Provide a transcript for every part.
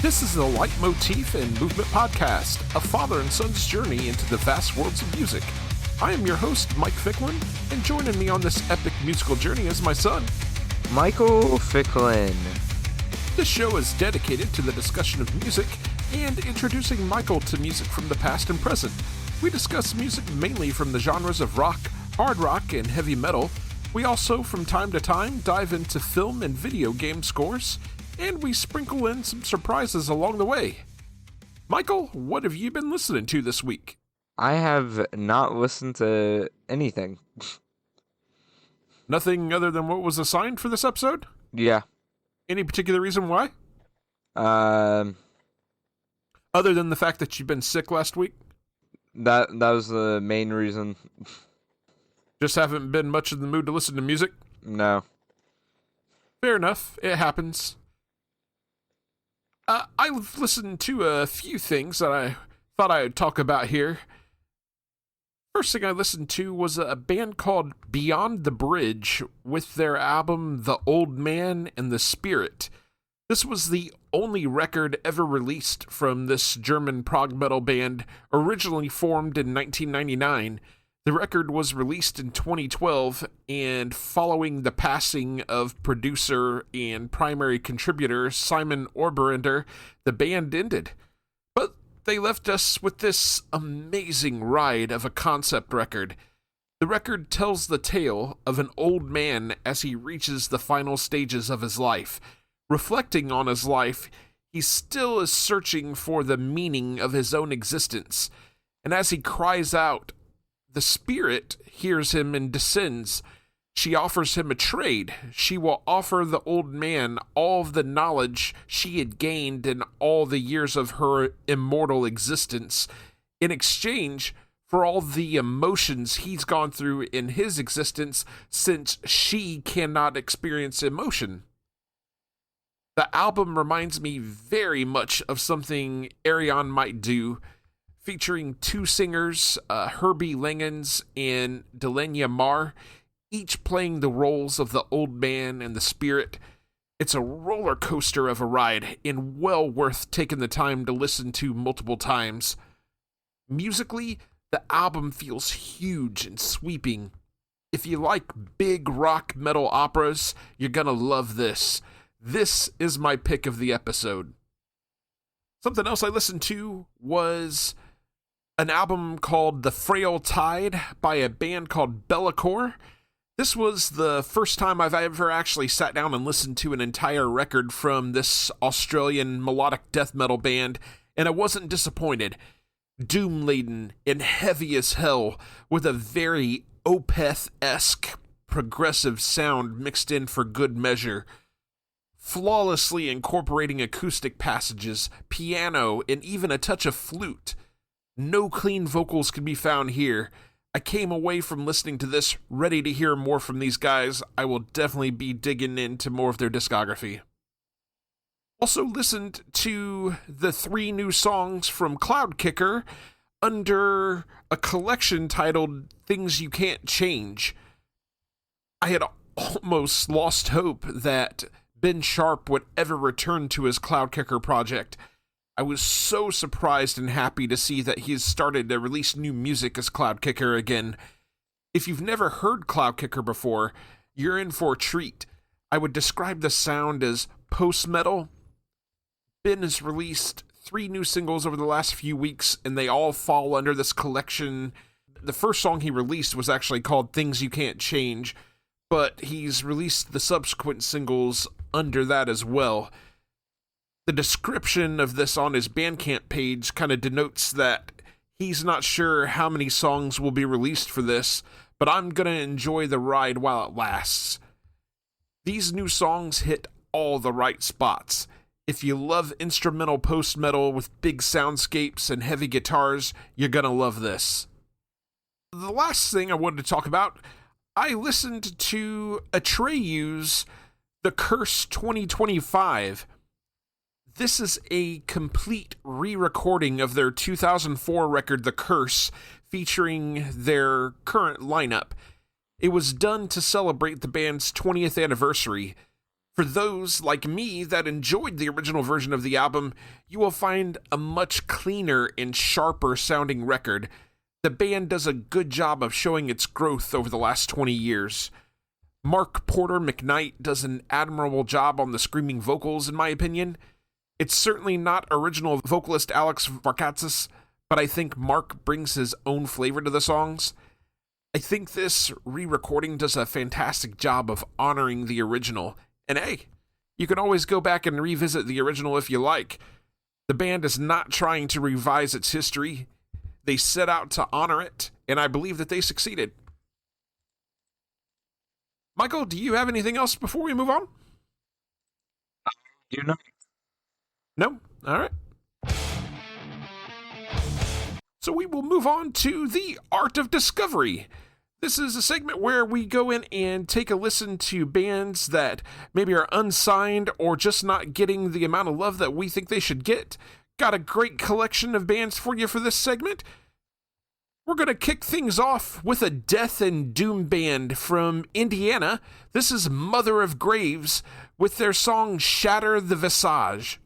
This is the Leitmotif and Movement Podcast, a father and son's journey into the vast worlds of music. I am your host, Mike Ficklin, and joining me on this epic musical journey is my son, Michael Ficklin. This show is dedicated to the discussion of music and introducing Michael to music from the past and present. We discuss music mainly from the genres of rock, hard rock, and heavy metal. We also, from time to time, dive into film and video game scores, and we sprinkle in some surprises along the way. Michael, what have you been listening to this week? I have not listened to anything. Nothing other than what was assigned for this episode? Yeah. Any particular reason why? Other Other than the fact that you've been sick last week? That was the main reason. Just haven't been much in the mood to listen to music? No. Fair enough. It happens. I've listened to a few things that I thought I would talk about here. First thing I listened to was a band called Beyond the Bridge with their album The Old Man and the Spirit. This was the only record ever released from this German prog metal band, originally formed in 1999. The record was released in 2012, and following the passing of producer and primary contributor Simon Oberender, the band ended. But they left us with this amazing ride of a concept record. The record tells the tale of an old man as he reaches the final stages of his life. Reflecting on his life, he still is searching for the meaning of his own existence. And as he cries out, the spirit hears him and descends. She offers him a trade. She will offer the old man all of the knowledge she had gained in all the years of her immortal existence in exchange for all the emotions he's gone through in his existence, since she cannot experience emotion. The album reminds me very much of something Arion might do, featuring two singers, Herbie Langens and Delenya Marr, each playing the roles of the old man and the spirit. It's a roller coaster of a ride, and well worth taking the time to listen to multiple times. Musically, the album feels huge and sweeping. If you like big rock metal operas, you're gonna love this. This is my pick of the episode. Something else I listened to was an album called The Frail Tide by a band called Bellacore. This was the first time I've ever actually sat down and listened to an entire record from this Australian melodic death metal band, and I wasn't disappointed. Doom-laden and heavy as hell, with a very Opeth-esque progressive sound mixed in for good measure. Flawlessly incorporating acoustic passages, piano, and even a touch of flute. No clean vocals can be found here. I came away from listening to this ready to hear more from these guys. I will definitely be digging into more of their discography. Also listened to the 3 new songs from Cloudkicker under a collection titled Things You Can't Change. I had almost lost hope that Ben Sharp would ever return to his Cloudkicker project. I was so surprised and happy to see that he's started to release new music as Cloudkicker again. If you've never heard Cloudkicker before, you're in for a treat. I would describe the sound as post-metal. Ben has released 3 new singles over the last few weeks, and they all fall under this collection. The first song he released was actually called Things You Can't Change, but he's released the subsequent singles under that as well. The description of this on his Bandcamp page kind of denotes that he's not sure how many songs will be released for this, but I'm going to enjoy the ride while it lasts. These new songs hit all the right spots. If you love instrumental post-metal with big soundscapes and heavy guitars, you're going to love this. The last thing I wanted to talk about, I listened to Atreyu's The Curse 2025. This is a complete re-recording of their 2004 record, The Curse, featuring their current lineup. It was done to celebrate the band's 20th anniversary. For those like me that enjoyed the original version of the album, you will find a much cleaner and sharper sounding record. The band does a good job of showing its growth over the last 20 years. Mark Porter McKnight does an admirable job on the screaming vocals, in my opinion. It's certainly not original vocalist Alex Varkatzis, but I think Mark brings his own flavor to the songs. I think this re-recording does a fantastic job of honoring the original. And hey, you can always go back and revisit the original if you like. The band is not trying to revise its history. They set out to honor it, and I believe that they succeeded. Michael, do you have anything else before we move on? You know. No? All right. So we will move on to the Art of Discovery. This is a segment where we go in and take a listen to bands that maybe are unsigned or just not getting the amount of love that we think they should get. Got a great collection of bands for you for this segment. We're going to kick things off with a death and doom band from Indiana. This is Mother of Graves with their song Shatter the Visage.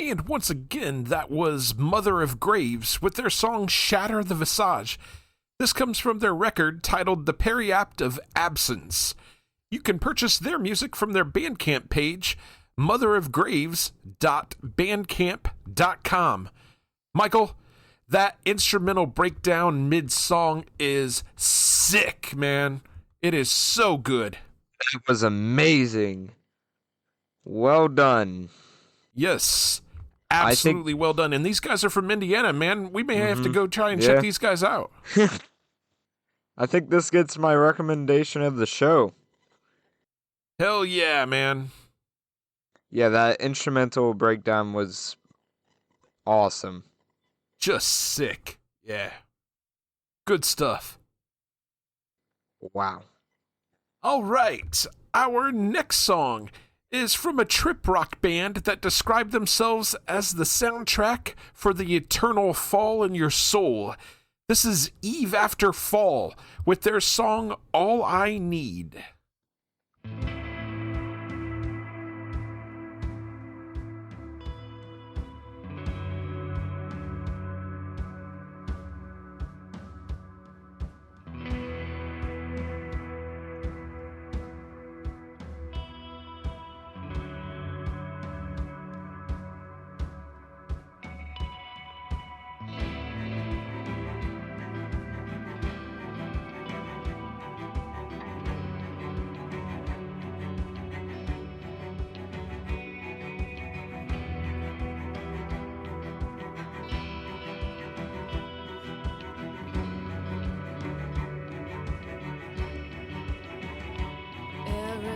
And once again, that was Mother of Graves with their song Shatter the Visage. This comes from their record titled The Periapt of Absence. You can purchase their music from their Bandcamp page, motherofgraves.bandcamp.com. Michael, that instrumental breakdown mid-song is sick, man. It is so good. It was amazing. Well done. Yes, absolutely well done. And these guys are from Indiana, man. We may have to go try and check these guys out. I think this gets my recommendation of the show. Hell yeah, man. Yeah, that instrumental breakdown was awesome. Just sick. Yeah. Good stuff. Wow. All right. Our next song is from a trip rock band that described themselves as the soundtrack for the eternal fall in your soul. This is Eve After Fall with their song All I Need.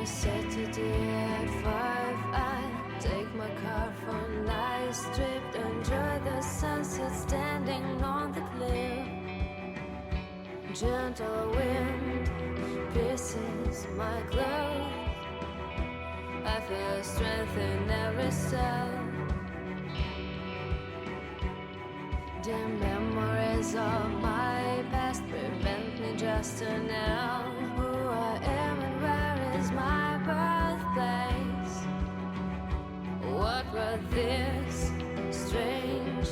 Saturday at 5, I take my car for a night trip. Enjoy the sunset standing on the cliff. Gentle wind pierces my clothes. I feel strength in every cell. The memories of my past prevent me just to know who I am and where is my birthplace. What were these strange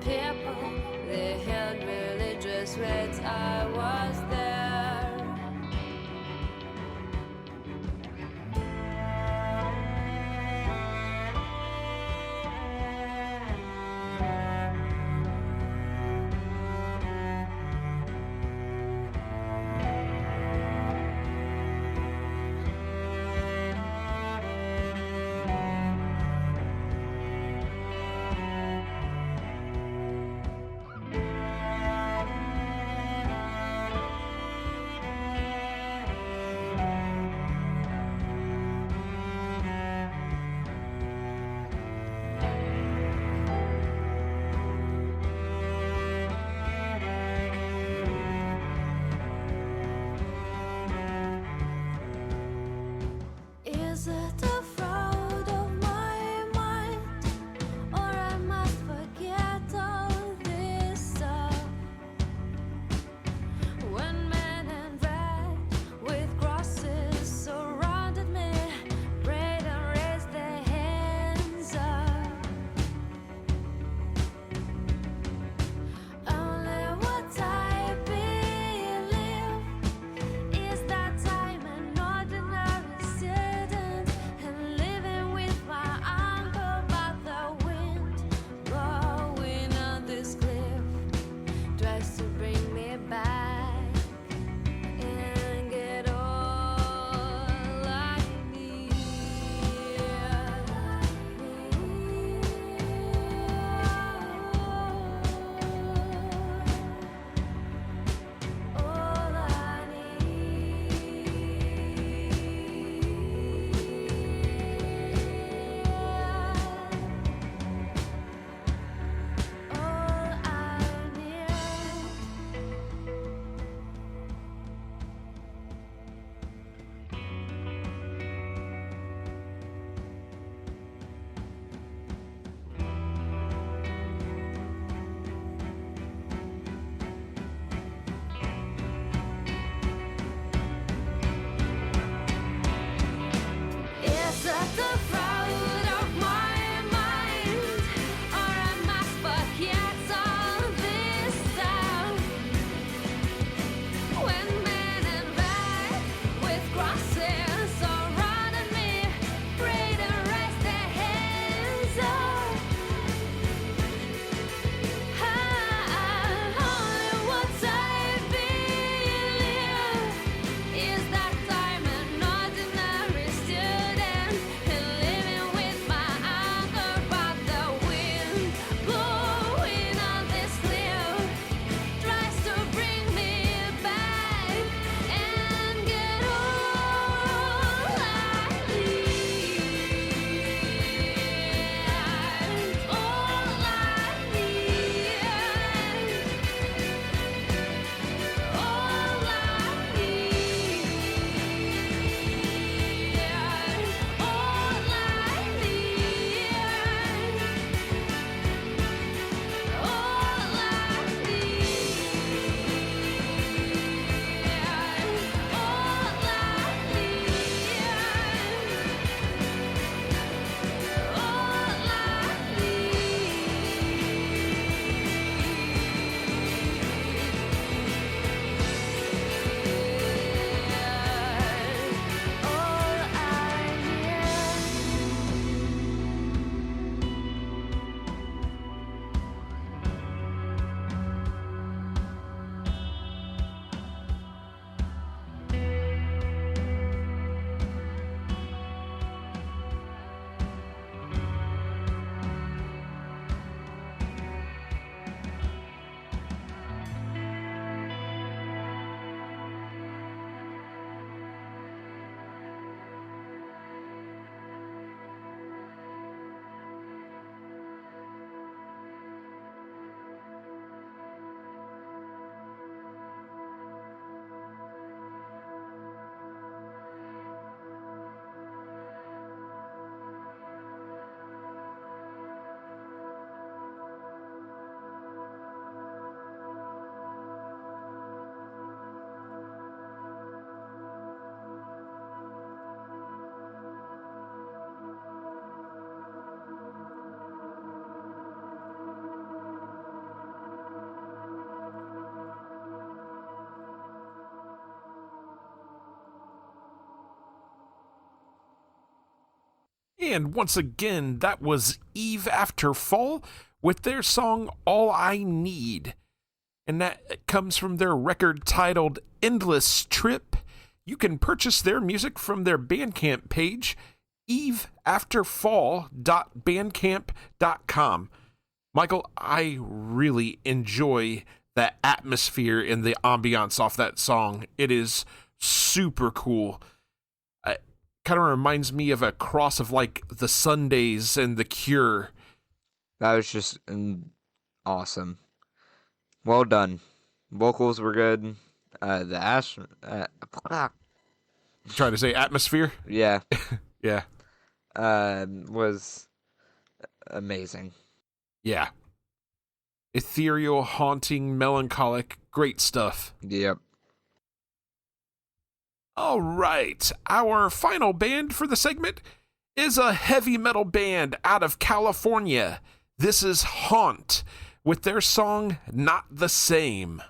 people? They held religious rites. I was there. And once again, that was Eve After Fall with their song All I Need. And that comes from their record titled Endless Trip. You can purchase their music from their Bandcamp page, eveafterfall.bandcamp.com. Michael, I really enjoy the atmosphere and the ambiance off that song. It is super cool. It kind of reminds me of a cross of like the Sundays and the Cure. That was just awesome. Well done. Vocals were good. Trying to say atmosphere? Yeah. Yeah. Was amazing. Yeah. Ethereal, haunting, melancholic, great stuff. Yep. All right, our final band for the segment is a heavy metal band out of California. This is Haunt with their song Not the Same.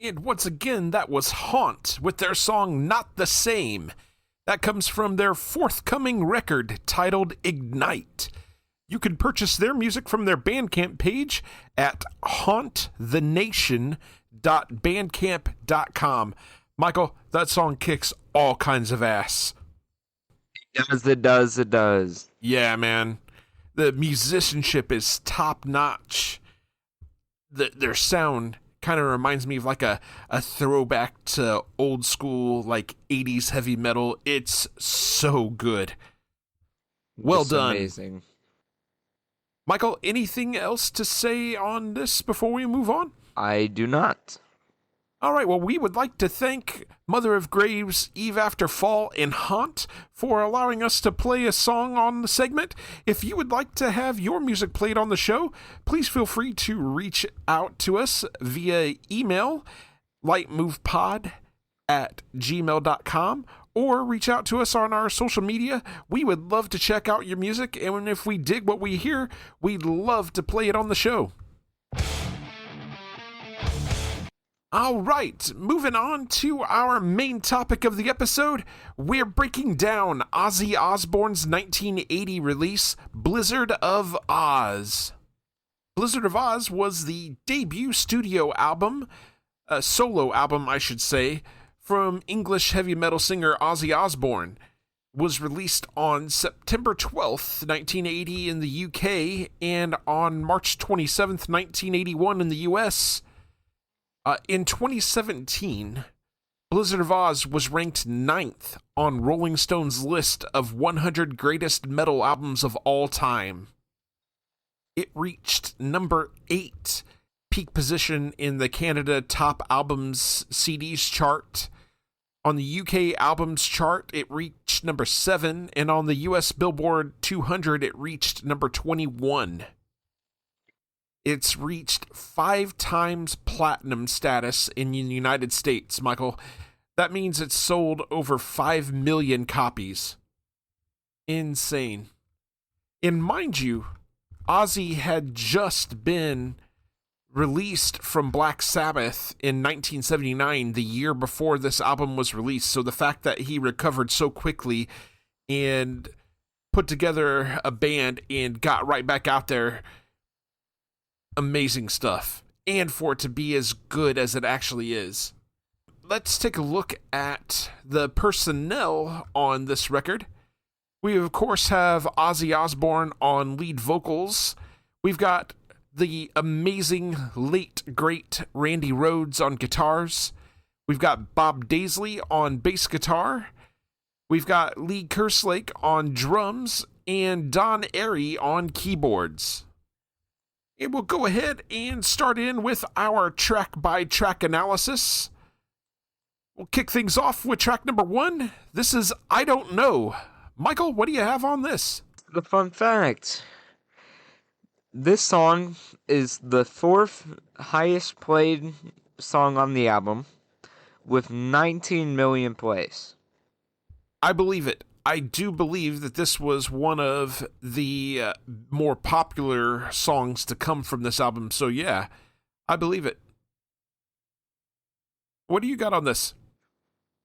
And once again, that was Haunt with their song Not the Same. That comes from their forthcoming record titled Ignite. You can purchase their music from their Bandcamp page at haunthenation.bandcamp.com. Michael, that song kicks all kinds of ass. It does. Yeah, man. The musicianship is top notch. Their sound kind of reminds me of like a throwback to old school, like 80s heavy metal. It's so good. Well done. Amazing. Michael, anything else to say on this before we move on? I do not. All right, well, we would like to thank Mother of Graves, Eve After Fall, and Haunt for allowing us to play a song on the segment. If you would like to have your music played on the show, please feel free to reach out to us via email, lightmovepod@gmail.com, or reach out to us on our social media. We would love to check out your music, and if we dig what we hear, we'd love to play it on the show. All right, moving on to our main topic of the episode, we're breaking down Ozzy Osbourne's 1980 release, Blizzard of Oz. Blizzard of Oz was the debut studio album, solo album, I should say, from English heavy metal singer Ozzy Osbourne. Was released on September 12th, 1980 in the UK, and on March 27th, 1981 in the US. In 2017, Blizzard of Oz was ranked 9th on Rolling Stone's list of 100 greatest metal albums of all time. It reached number 8 peak position in the Canada Top Albums CDs chart. On the UK Albums chart, it reached number 7, and on the US Billboard 200, it reached number 21. It's reached 5 times platinum status in the United States, Michael. That means it's sold over 5 million copies. Insane. And mind you, Ozzy had just been released from Black Sabbath in 1979, the year before this album was released. So the fact that he recovered so quickly and put together a band and got right back out there, amazing stuff. And for it to be as good as it actually is. Let's take a look at the personnel on this record. We, of course, have Ozzy Osbourne on lead vocals. We've got the amazing, late, great Randy Rhoads on guitars. We've got Bob Daisley on bass guitar. We've got Lee Kerslake on drums and Don Airey on keyboards. And we'll go ahead and start in with our track-by-track analysis. We'll kick things off with track number 1. This is I Don't Know. Michael, what do you have on this? The fun fact. This song is the 4th highest played song on the album, with 19 million plays. I believe it. I do believe that this was one of the more popular songs to come from this album. So yeah, I believe it. What do you got on this?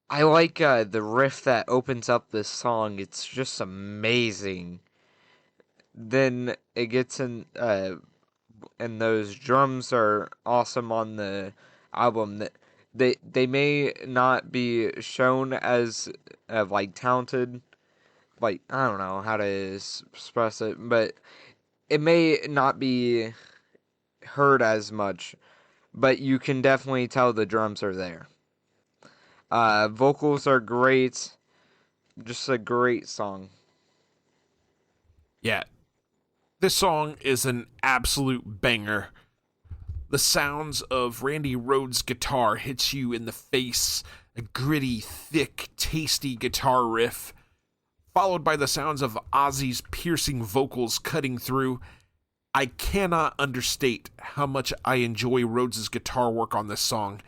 I like the riff that opens up this song. It's just amazing. Then it gets in, and those drums are awesome on the album. They may not be shown as like talented, like I don't know how to express it, but it may not be heard as much, but you can definitely tell the drums are there. Vocals are great. Just a great song. Yeah. This song is an absolute banger. The sounds of Randy Rhoads' guitar hits you in the face. A gritty, thick, tasty guitar riff, followed by the sounds of Ozzy's piercing vocals cutting through. I cannot understate how much I enjoy Rhoads' guitar work on this song.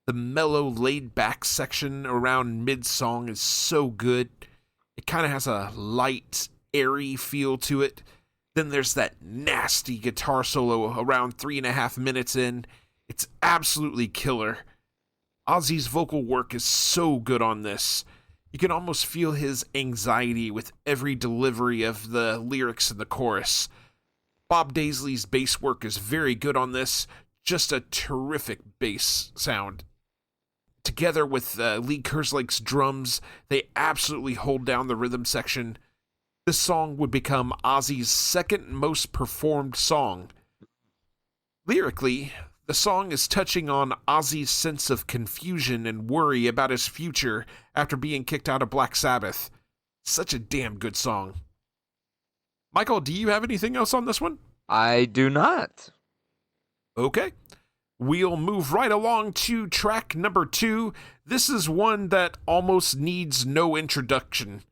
The mellow, laid-back section around mid-song is so good. It kind of has a light, airy feel to it. Then there's that nasty guitar solo around 3.5 minutes in. It's absolutely killer. Ozzy's vocal work is so good on this. You can almost feel his anxiety with every delivery of the lyrics in the chorus. Bob Daisley's bass work is very good on this. Just a terrific bass sound. Together with Lee Kerslake's drums, they absolutely hold down the rhythm section. This song would become Ozzy's second most performed song. Lyrically, the song is touching on Ozzy's sense of confusion and worry about his future after being kicked out of Black Sabbath. Such a damn good song. Michael, do you have anything else on this one? I do not. Okay. We'll move right along to track number 2. This is one that almost needs no introduction.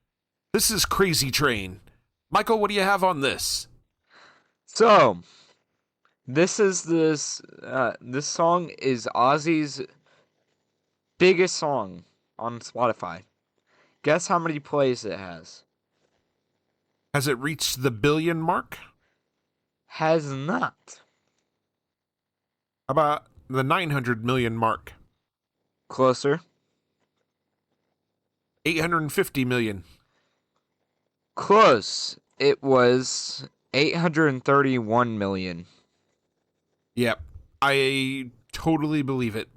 This is Crazy Train. Michael, what do you have on this? So, this song is Ozzy's biggest song on Spotify. Guess how many plays it has? Has it reached the billion mark? Has not. How about the 900 million mark? Closer. 850 million. Close. It was 831 million. Yep. I totally believe it.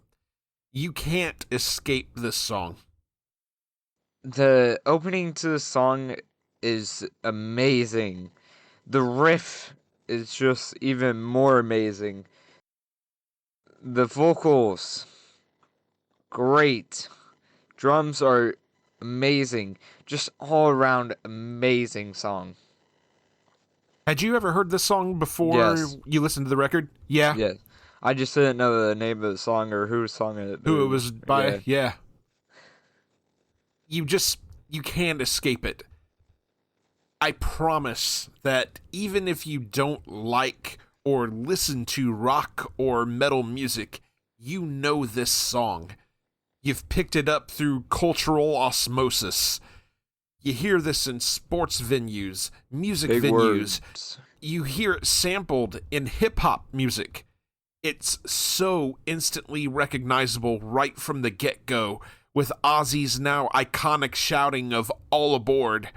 You can't escape this song. The opening to the song is amazing. The riff is just even more amazing. The vocals, great. Drums are amazing. Just all around amazing song. Had you ever heard this song before Yes. you listened to the record? Yeah. Yeah. I just didn't know the name of the song or who sung it. Who it was by? Yeah. Yeah. You can't escape it. I promise that even if you don't like or listen to rock or metal music, you know this song. You've picked it up through cultural osmosis. You hear this in sports venues, music Big venues. words. You hear it sampled in hip-hop music. It's so instantly recognizable right from the get-go, with Ozzy's now iconic shouting of "all aboard."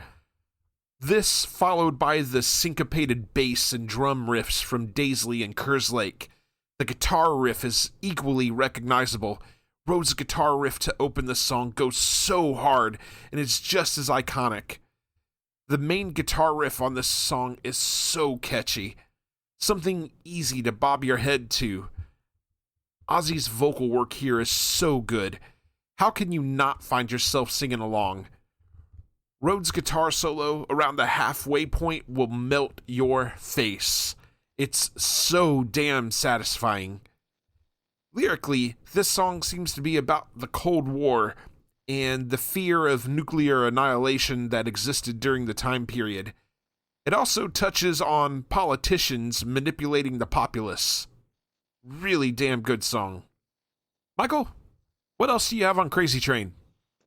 This followed by the syncopated bass and drum riffs from Daisley and Kerslake. The guitar riff is equally recognizable. Rhodes' guitar riff to open the song goes so hard, and it's just as iconic. The main guitar riff on this song is so catchy. Something easy to bob your head to. Ozzy's vocal work here is so good. How can you not find yourself singing along? Rhodes' guitar solo around the halfway point will melt your face. It's so damn satisfying. Lyrically, this song seems to be about the Cold War and the fear of nuclear annihilation that existed during the time period. It also touches on politicians manipulating the populace. Really damn good song. Michael, what else do you have on Crazy Train?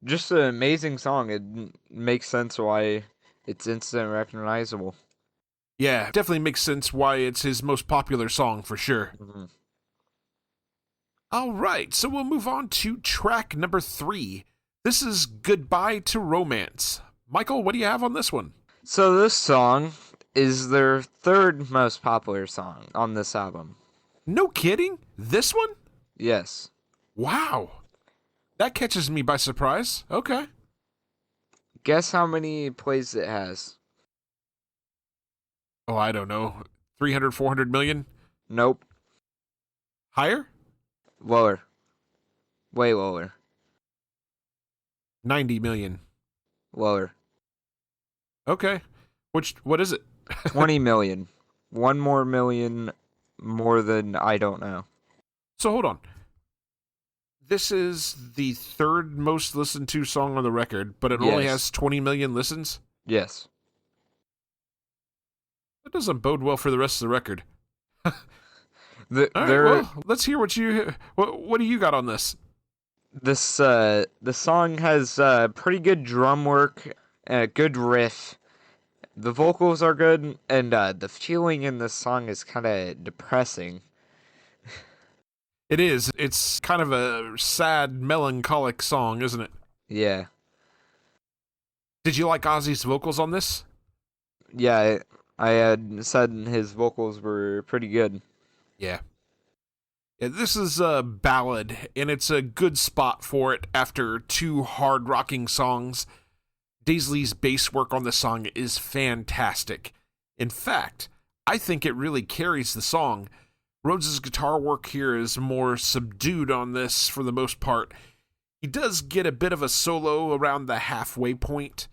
Just an amazing song. It makes sense why it's instant recognizable. Yeah, definitely makes sense why it's his most popular song for sure. Mm-hmm. All right, so we'll move on to track number 3. This is Goodbye to Romance. Michael, what do you have on this one? So this song is their third most popular song on this album. No kidding? This one? Yes. Wow. That catches me by surprise. Okay. Guess how many plays it has? Oh, I don't know. 300, 400 million? Nope. Higher? Lower. Way lower. 90 million. Lower. Okay. What is it? 20 million. One more million more than I don't know. So hold on. This is the third most listened to song on the record, but it only Yes. has 20 million listens? Yes. That doesn't bode well for the rest of the record. All right, There, well, let's hear what do you got on this? the song has pretty good drum work, good riff. The vocals are good, and the feeling in this song is kind of depressing. It is. It's kind of a sad, melancholic song, isn't it? Yeah. Did you like Ozzy's vocals on this? Yeah, I had said his vocals were pretty good. Yeah. This is a ballad, and it's a good spot for it after two hard-rocking songs. Daisley's bass work on the song is fantastic. In fact, I think it really carries the song. Rhodes' guitar work here is more subdued on this for the most part. He does get a bit of a solo around the halfway point.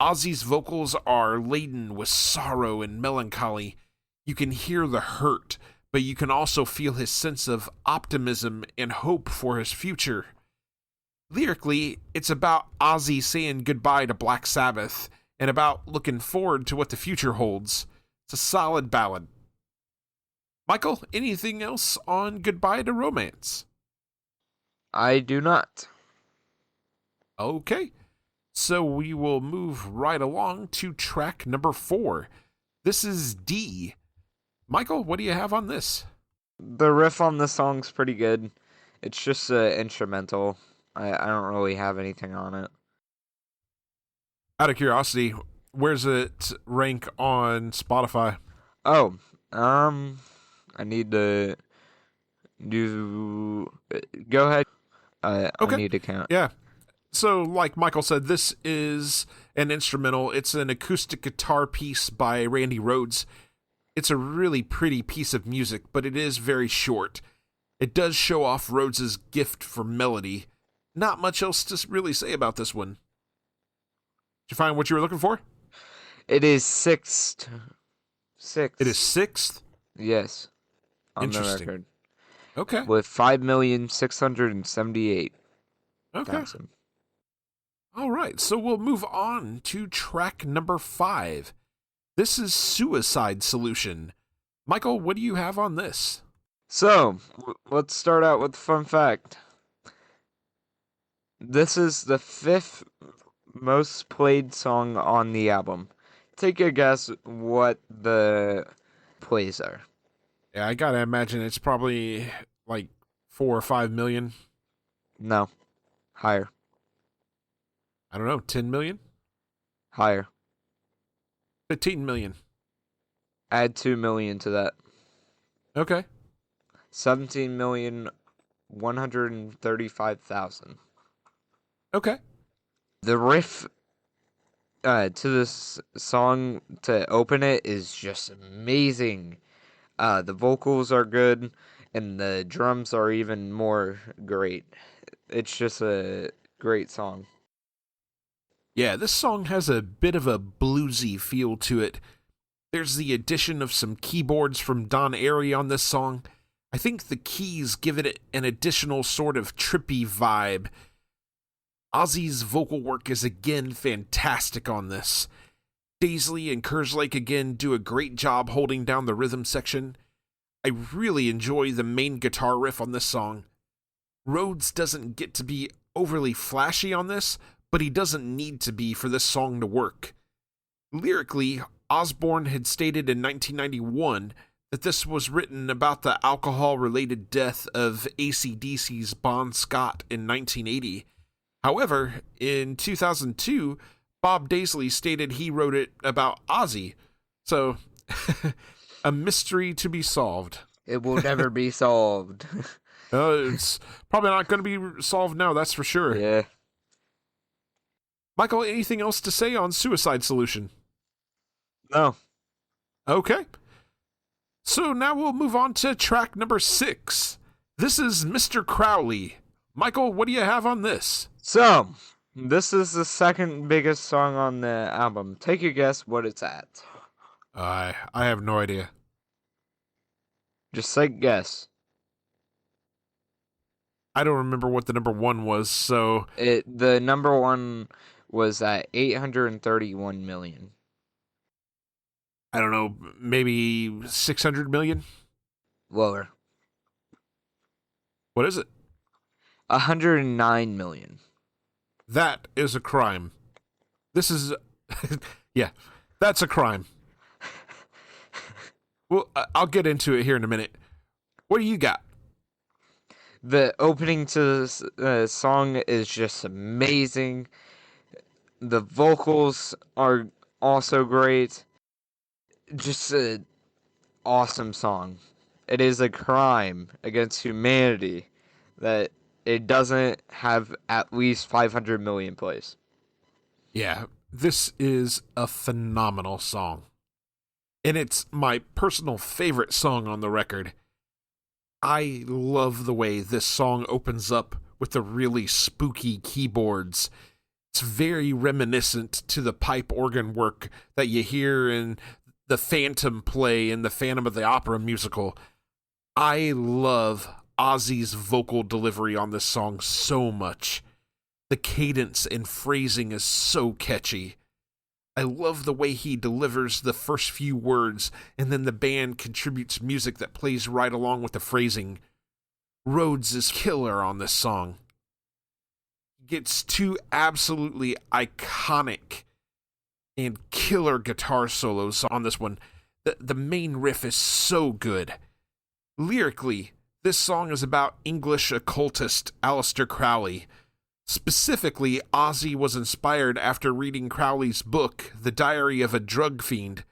Ozzy's vocals are laden with sorrow and melancholy. You can hear the hurt, but you can also feel his sense of optimism and hope for his future. Lyrically, it's about Ozzy saying goodbye to Black Sabbath and about looking forward to what the future holds. It's a solid ballad. Michael, anything else on Goodbye to Romance? I do not. Okay, so we will move right along to track number 4. This is D. Michael, what do you have on this? The riff on the song's pretty good. It's just instrumental. I don't really have anything on it. Out of curiosity, where's it rank on Spotify? Oh, I need to do. Go ahead. I need to count. Yeah. So, like Michael said, this is an instrumental. It's an acoustic guitar piece by Randy Rhoads. It's a really pretty piece of music, but it is very short. It does show off Rhoads' gift for melody. Not much else to really say about this one. Did you find what you were looking for? It is sixth. It is 6th? Yes. On the Interesting. record. Okay. With 5,678,000. Okay. All right, so we'll move on to track number 5. This is Suicide Solution. Michael, what do you have on this? So, let's start out with a fun fact. This is the 5th most played song on the album. Take a guess what the plays are. Yeah, I gotta imagine it's probably like 4 or 5 million. No. Higher. I don't know, 10 million? Higher. 15 million. Add 2 million to that. Okay. 17,135,000. Okay. The riff to this song to open it is just amazing. The vocals are good, and the drums are even more great. It's just a great song. Yeah, this song has a bit of a bluesy feel to it. There's the addition of some keyboards from Don Airey on this song. I think the keys give it an additional sort of trippy vibe. Ozzy's vocal work is again fantastic on this. Daisley and Kerslake again do a great job holding down the rhythm section. I really enjoy the main guitar riff on this song. Rhoads doesn't get to be overly flashy on this, but he doesn't need to be for this song to work. Lyrically, Osbourne had stated in 1991 that this was written about the alcohol-related death of AC/DC's Bon Scott in 1980. However, in 2002, Bob Daisley stated he wrote it about Ozzy. So, a mystery to be solved. It will never be solved. It's probably not going to be solved now, that's for sure. Yeah. Michael, anything else to say on Suicide Solution? No. Okay. So now we'll move on to track number 6. This is Mr. Crowley. Michael, what do you have on this? So, this is the second biggest song on the album. Take a guess what it's at. I have no idea. Just say guess. I don't remember what the number 1 was, so... The number 1 was at 831 million. I don't know, maybe 600 million? Lower. What is it? 109 million. That is a crime. This is... yeah, that's a crime. Well, I'll get into it here in a minute. What do you got? The opening to the song is just amazing. The vocals are also great. Just an awesome song. It is a crime against humanity that it doesn't have at least 500 million plays. Yeah, this is a phenomenal song. And it's my personal favorite song on the record. I love the way this song opens up with the really spooky keyboards. It's very reminiscent to the pipe organ work that you hear in the Phantom play in the Phantom of the Opera musical. I love Ozzy's vocal delivery on this song so much. The cadence and phrasing is so catchy. I love the way he delivers the first few words, and then the band contributes music that plays right along with the phrasing. Rhodes is killer on this song. Gets two absolutely iconic and killer guitar solos on this one. The main riff is so good. Lyrically, this song is about English occultist Aleister Crowley. Specifically, Ozzy was inspired after reading Crowley's book, The Diary of a Drug Fiend.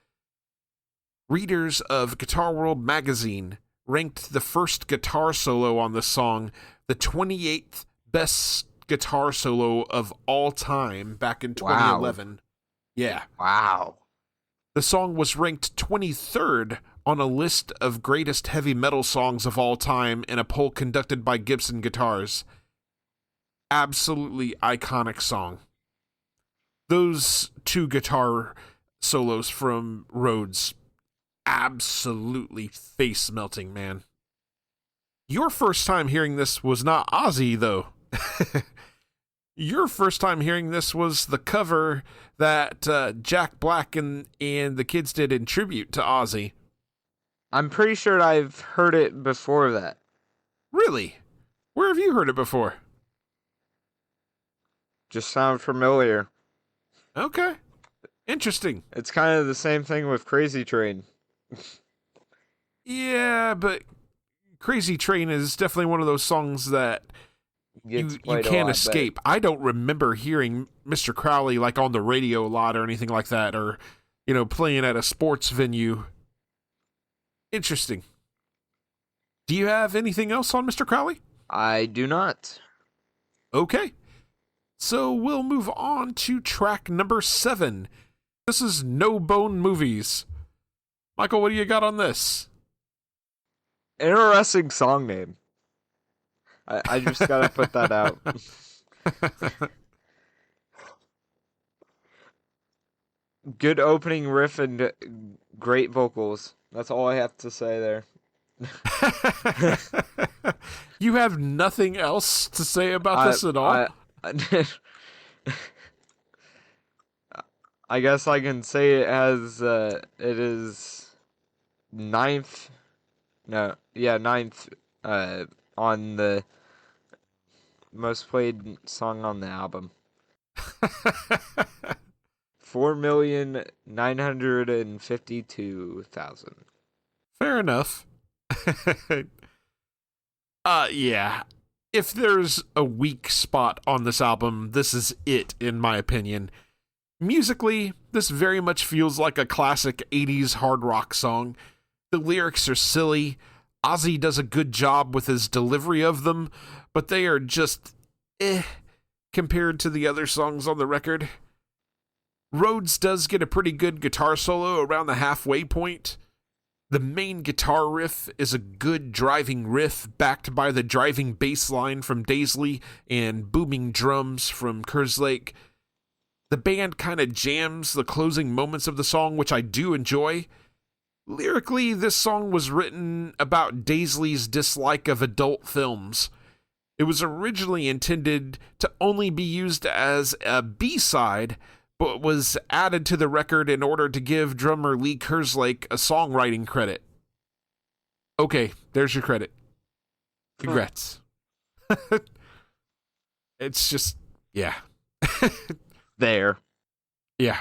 Readers of Guitar World magazine ranked the first guitar solo on the song the 28th best guitar solo of all time back in 2011. Wow. Yeah. Wow. The song was ranked 23rd on a list of greatest heavy metal songs of all time in a poll conducted by Gibson Guitars. Absolutely iconic song. Those two guitar solos from Rhodes, absolutely face-melting, man. Your first time hearing this was not Ozzy, though. Your first time hearing this was the cover that Jack Black and the kids did in tribute to Ozzy. I'm pretty sure I've heard it before that. Really? Where have you heard it before? Just sound familiar. Okay. Interesting. It's kind of the same thing with Crazy Train. Yeah, but Crazy Train is definitely one of those songs that you can't escape. Better. I don't remember hearing Mr. Crowley like on the radio a lot or anything like that, or, playing at a sports venue. Interesting. Do you have anything else on Mr. Crowley? I do not. Okay. So we'll move on to track number 7. This is No Bone Movies. Michael, what do you got on this? Interesting song name. I just gotta put that out. Good opening riff and great vocals. That's all I have to say there. You have nothing else to say about this at all? I guess I can say it as it is ninth on the most played song on the album. 4,952,000. Fair enough. Yeah. If there's a weak spot on this album, this is it, in my opinion. Musically, this very much feels like a classic 80s hard rock song. The lyrics are silly. Ozzy does a good job with his delivery of them, but they are just compared to the other songs on the record. Rhodes does get a pretty good guitar solo around the halfway point. The main guitar riff is a good driving riff backed by the driving bass line from Daisley and booming drums from Kerslake. The band kind of jams the closing moments of the song, which I do enjoy. Lyrically, this song was written about Daisley's dislike of adult films. It was originally intended to only be used as a B-side, but was added to the record in order to give drummer Lee Kerslake a songwriting credit. Okay, there's your credit. Congrats. It's just, yeah. There. Yeah.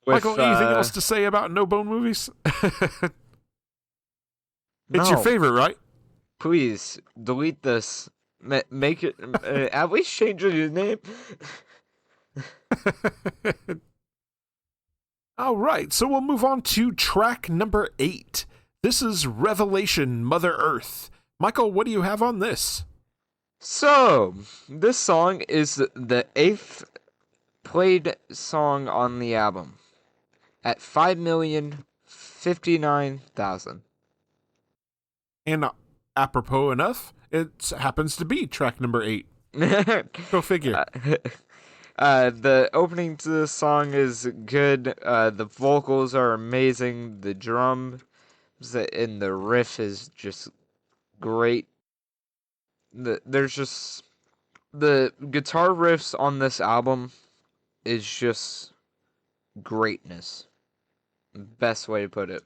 With, Michael, anything else to say about No Bone Movies? It's your favorite, right? Please, delete this. Make it, at least change your name. All right, so we'll move on to track number 8. This is Revelation, Mother Earth. Michael, what do you have on this? So, this song is the 8th played song on the album at 5,059,000. And apropos enough, it happens to be track number 8. Go figure. The opening to the song is good. The vocals are amazing. The drums and the riff is just great. There's just the guitar riffs on this album is just greatness. Best way to put it.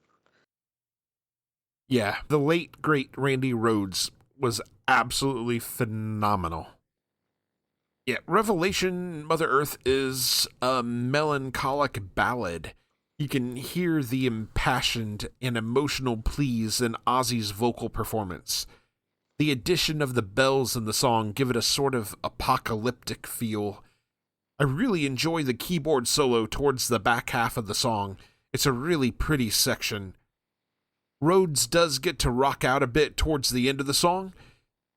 Yeah, the late, great Randy Rhoads was absolutely phenomenal. Yeah, Revelation Mother Earth is a melancholic ballad. You can hear the impassioned and emotional pleas in Ozzy's vocal performance. The addition of the bells in the song give it a sort of apocalyptic feel. I really enjoy the keyboard solo towards the back half of the song. It's a really pretty section. Rhoads does get to rock out a bit towards the end of the song.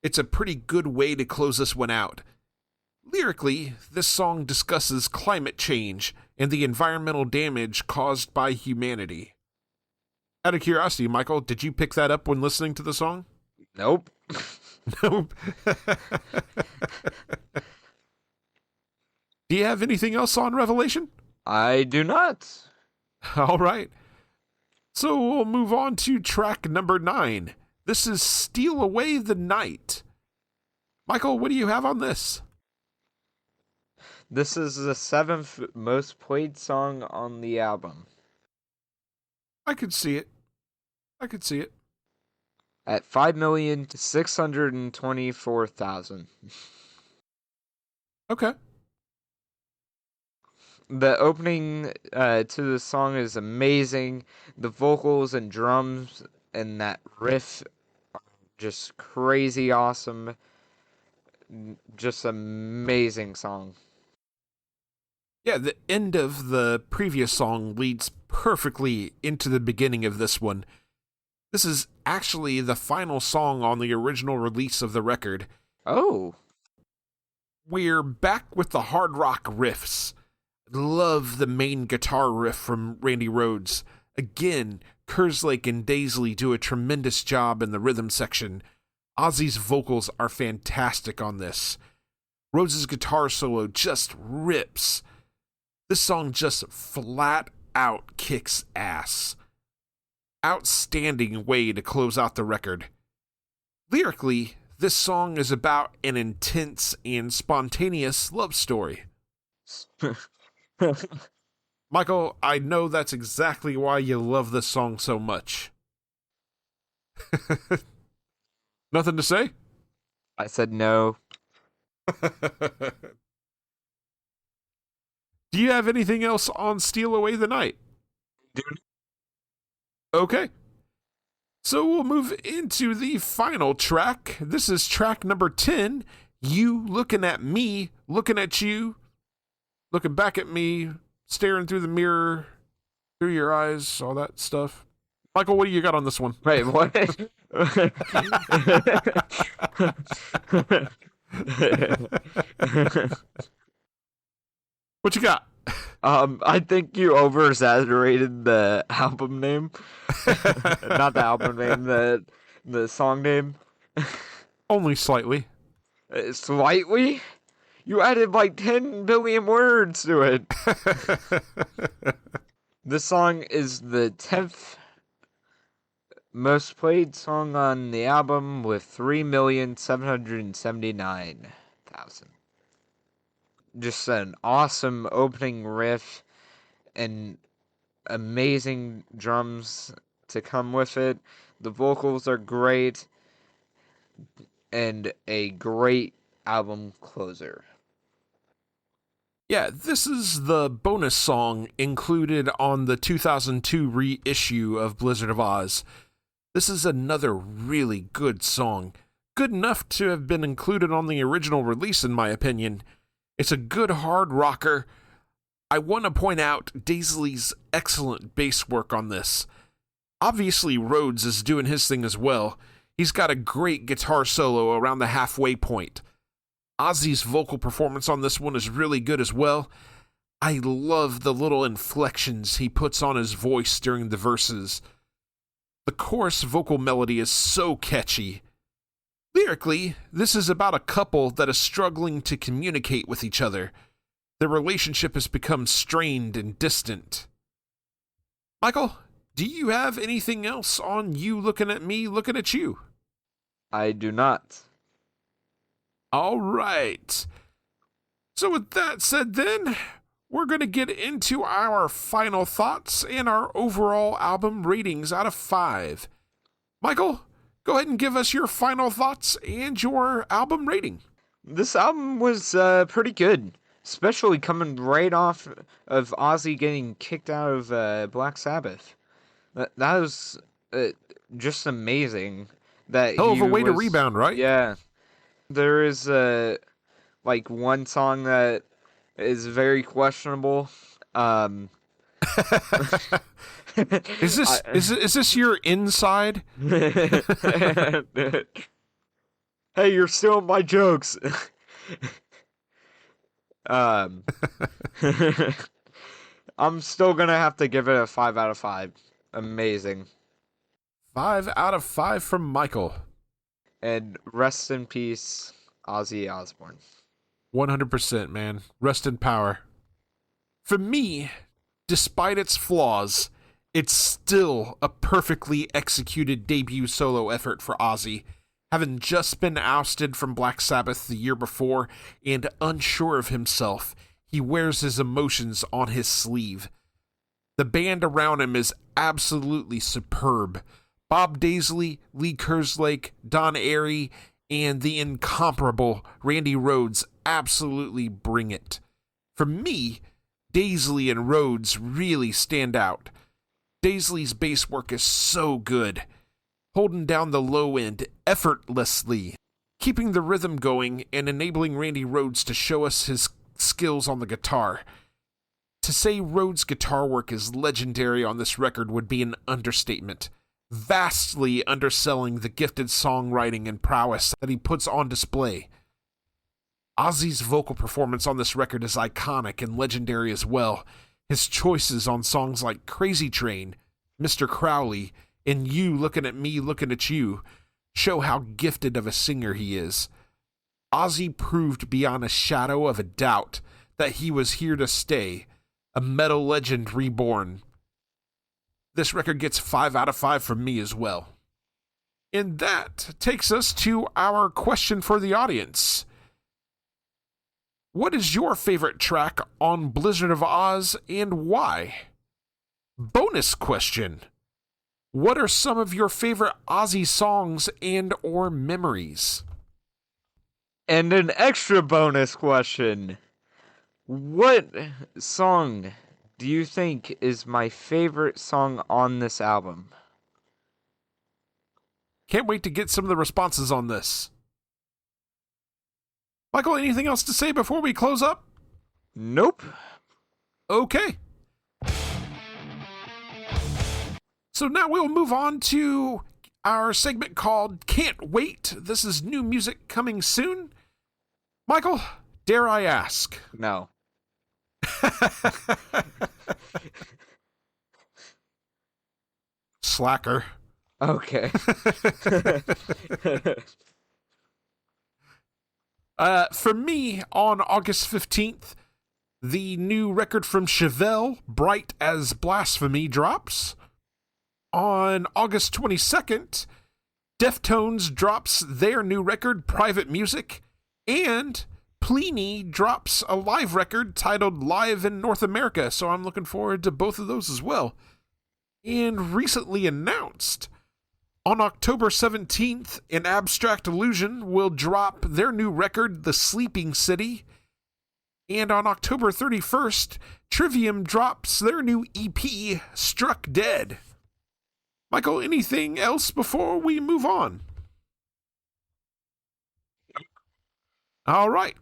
It's a pretty good way to close this one out. Lyrically, this song discusses climate change and the environmental damage caused by humanity. Out of curiosity, Michael, did you pick that up when listening to the song? Nope. Nope. Do you have anything else on Revelation? I do not. All right. So we'll move on to track number 9. This is Steal Away the Night. Michael, what do you have on this? This is the 7th most played song on the album. I could see it. At 5,624,000. Okay. The opening to the song is amazing. The vocals and drums and that riff are just crazy awesome. Just amazing song. Yeah, the end of the previous song leads perfectly into the beginning of this one. This is actually the final song on the original release of the record. Oh. We're back with the hard rock riffs. Love the main guitar riff from Randy Rhoads. Again, Kerslake and Daisley do a tremendous job in the rhythm section. Ozzy's vocals are fantastic on this. Rhoads' guitar solo just rips. This song just flat out kicks ass. Outstanding way to close out the record. Lyrically, this song is about an intense and spontaneous love story. Michael, I know that's exactly why you love this song so much. Nothing to say? I said no. Do you have anything else on Steal Away the Night? Dude. Okay. So we'll move into the final track. This is track number 10. You looking at me, looking at you, looking back at me, staring through the mirror, through your eyes, all that stuff. Michael, what do you got on this one? Wait, what? What you got? I think you over-exaggerated the album name. Not the album name, the song name. Only slightly. Slightly? You added like 10 billion words to it. This song is the 10th most played song on the album with 3,779,000. Just an awesome opening riff and amazing drums to come with it. The vocals are great and a great album closer. Yeah, this is the bonus song included on the 2002 reissue of Blizzard of Oz. This is another really good song. Good enough to have been included on the original release, in my opinion. It's a good hard rocker. I want to point out Daisley's excellent bass work on this. Obviously, Rhoads is doing his thing as well. He's got a great guitar solo around the halfway point. Ozzy's vocal performance on this one is really good as well. I love the little inflections he puts on his voice during the verses. The chorus vocal melody is so catchy. Lyrically, this is about a couple that is struggling to communicate with each other. Their relationship has become strained and distant. Michael, do you have anything else on You Looking at Me, Looking at You? I do not. All right. So with that said then, we're going to get into our final thoughts and our overall album ratings out of 5. Michael, go ahead and give us your final thoughts and your album rating. This album was pretty good, especially coming right off of Ozzy getting kicked out of Black Sabbath. That was just amazing. Hell of a way to rebound, right? Yeah. There is like one song that is very questionable. Is this your inside? Hey, you're stealing my jokes. I'm still gonna have to give it a 5 out of 5. Amazing. 5 out of 5 from Michael. And rest in peace, Ozzy Osbourne. 100%, man. Rest in power. For me, despite its flaws, it's still a perfectly executed debut solo effort for Ozzy, having just been ousted from Black Sabbath the year before and unsure of himself. He wears his emotions on his sleeve. The band around him is absolutely superb. Bob Daisley, Lee Kerslake, Don Airey, and the incomparable Randy Rhoads absolutely bring it. For me, Daisley and Rhoads really stand out. Daisley's bass work is so good, holding down the low end effortlessly, keeping the rhythm going and enabling Randy Rhoads to show us his skills on the guitar. To say Rhoads' guitar work is legendary on this record would be an understatement, vastly underselling the gifted songwriting and prowess that he puts on display. Ozzy's vocal performance on this record is iconic and legendary as well. His choices on songs like Crazy Train, Mr. Crowley, and You Looking at Me, Looking at You show how gifted of a singer he is. Ozzy proved beyond a shadow of a doubt that he was here to stay, a metal legend reborn. This record gets 5 out of 5 from me as well. And that takes us to our question for the audience. What is your favorite track on Blizzard of Oz and why? Bonus question. What are some of your favorite Ozzy songs and or memories? And an extra bonus question. What song do you think is my favorite song on this album? Can't wait to get some of the responses on this. Michael, anything else to say before we close up? Nope. Okay. So now we'll move on to our segment called Can't Wait. This is new music coming soon. Michael, dare I ask? No. Slacker. Okay. For me, on August 15th, the new record from Chevelle, Bright as Blasphemy, drops. On August 22nd, Deftones drops their new record, Private Music, and Pliny drops a live record titled Live in North America, so I'm looking forward to both of those as well. And recently announced, on October 17th, An Abstract Illusion will drop their new record, The Sleeping City. And on October 31st, Trivium drops their new EP, Struck Dead. Michael, anything else before we move on? All right.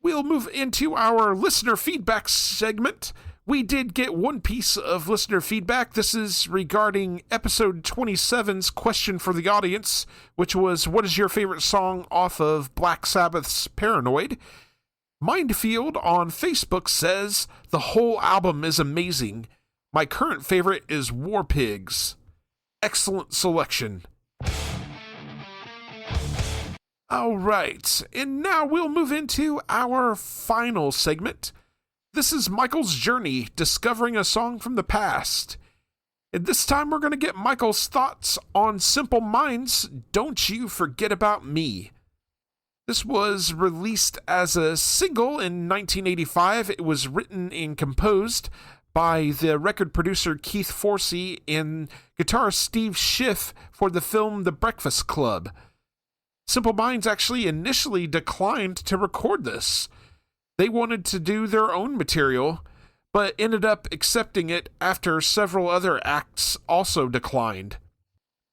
We'll move into our listener feedback segment. We did get one piece of listener feedback. This is regarding episode 27's question for the audience, which was, what is your favorite song off of Black Sabbath's Paranoid? Mindfield on Facebook says, the whole album is amazing. My current favorite is War Pigs. Excellent selection. All right, and now we'll move into our final segment. This is Michael's journey, discovering a song from the past. And this time we're going to get Michael's thoughts on Simple Minds' Don't You Forget About Me. This was released as a single in 1985. It was written and composed by the record producer Keith Forsey and guitarist Steve Schiff for the film The Breakfast Club. Simple Minds actually initially declined to record this. They wanted to do their own material, but ended up accepting it after several other acts also declined.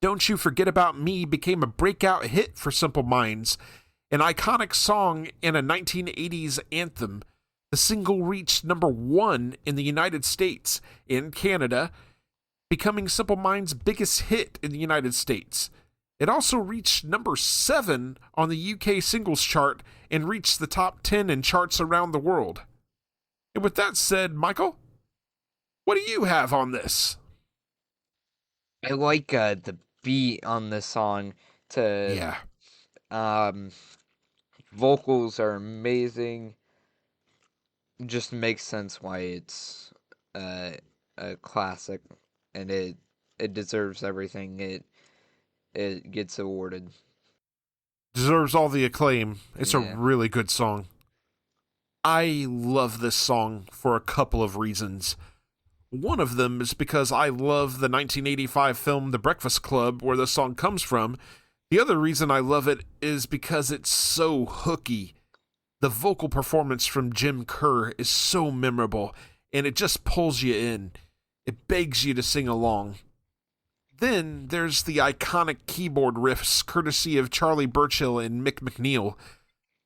Don't You Forget About Me became a breakout hit for Simple Minds, an iconic song and a 1980s anthem. The single reached number 1 in the United States and Canada, becoming Simple Minds' biggest hit in the United States. It also reached number 7 on the UK singles chart and reached the top 10 in charts around the world. And with that said, Michael, what do you have on this? I like the beat on this song. Vocals are amazing. Just makes sense why it's a classic, and it deserves everything it gets awarded. Deserves all the acclaim. It's a really good song. I love this song for a couple of reasons. One of them is because I love the 1985 film The Breakfast Club, where the song comes from. The other reason I love it is because it's so hooky. The vocal performance from Jim Kerr is so memorable, and it just pulls you in. It begs you to sing along. Then there's the iconic keyboard riffs courtesy of Charlie Burchill and Mick McNeil.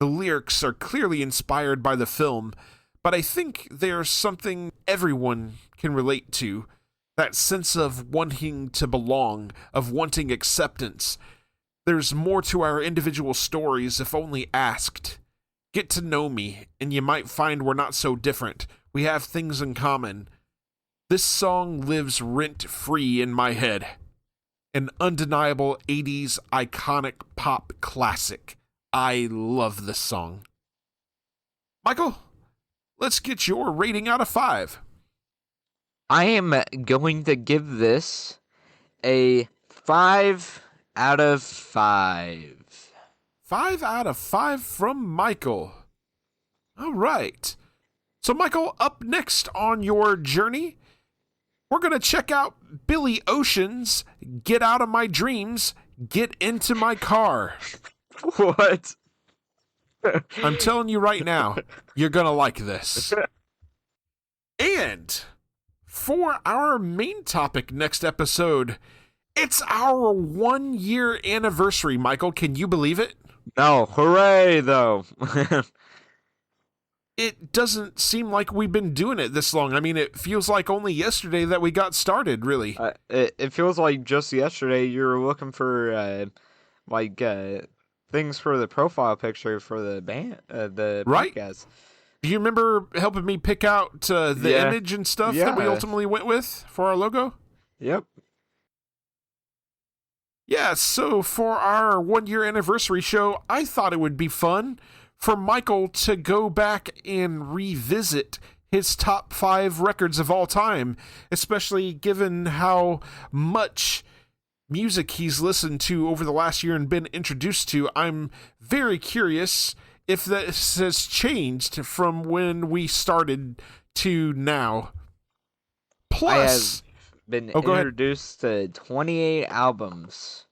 The lyrics are clearly inspired by the film, but I think there's something everyone can relate to. That sense of wanting to belong, of wanting acceptance. There's more to our individual stories if only asked. Get to know me, and you might find we're not so different. We have things in common. This song lives rent-free in my head. An undeniable 80s iconic pop classic. I love this song. Michael, let's get your rating out of 5. I am going to give this a 5 out of 5. 5 out of 5 from Michael. All right. So, Michael, up next on your journey, we're going to check out Billy Ocean's Get Out of My Dreams, Get Into My Car. What? I'm telling you right now, you're going to like this. And for our main topic next episode, it's our 1-year anniversary, Michael. Can you believe it? No, hooray, though. It doesn't seem like we've been doing it this long. I mean, it feels like only yesterday that we got started, really. It feels like just yesterday you were looking for, things for the profile picture for the band, the right? podcast. Do you remember helping me pick out the image and stuff that we ultimately went with for our logo? Yep. Yeah, so for our 1-year anniversary show, I thought it would be fun for Michael to go back and revisit his top 5 records of all time, especially given how much music he's listened to over the last year and been introduced to. I'm very curious if this has changed from when we started to now. Plus, I have been introduced to 28 albums.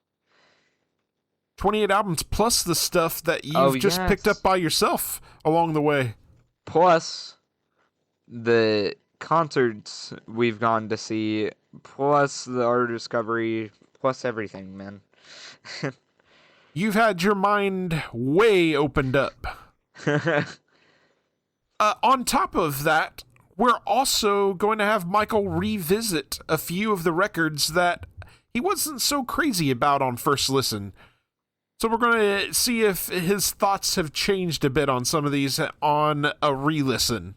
28 albums plus the stuff that you've just picked up by yourself along the way. Plus the concerts we've gone to see, plus the art discovery, plus everything, man. You've had your mind way opened up. On top of that, we're also going to have Michael revisit a few of the records that he wasn't so crazy about on first listen. So we're going to see if his thoughts have changed a bit on some of these on a re-listen.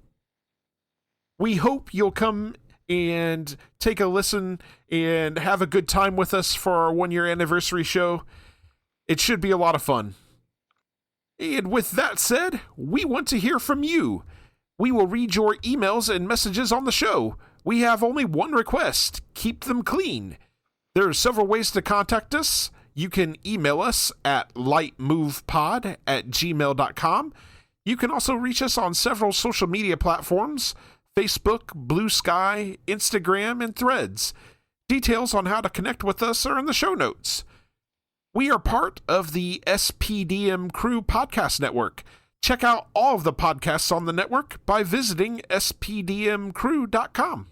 We hope you'll come and take a listen and have a good time with us for our 1-year anniversary show. It should be a lot of fun. And with that said, we want to hear from you. We will read your emails and messages on the show. We have only one request: keep them clean. There are several ways to contact us. You can email us at lightmovepod@gmail.com. You can also reach us on several social media platforms: Facebook, Blue Sky, Instagram, and Threads. Details on how to connect with us are in the show notes. We are part of the SPDM Crew Podcast Network. Check out all of the podcasts on the network by visiting spdmcrew.com.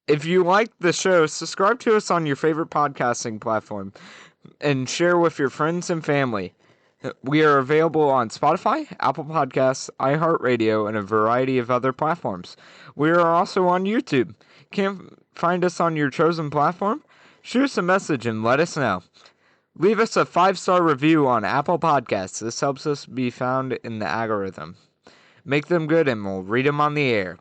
If you like the show, subscribe to us on your favorite podcasting platform and share with your friends and family. We are available on Spotify, Apple Podcasts, iHeartRadio, and a variety of other platforms. We are also on YouTube. Can't find us on your chosen platform? Shoot us a message and let us know. Leave us a 5-star review on Apple Podcasts. This helps us be found in the algorithm. Make them good and we'll read them on the air.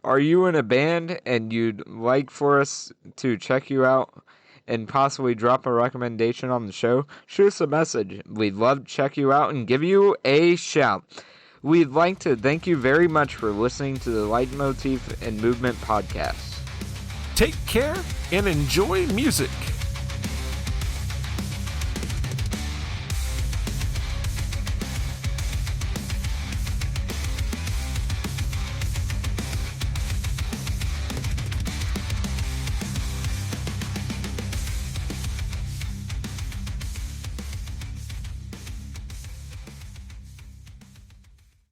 Are you in a band and you'd like for us to check you out and possibly drop a recommendation on the show? Shoot us a message. We'd love to check you out and give you a shout. We'd like to thank you very much for listening to the Leitmotif and Movement podcast. Take care and enjoy music.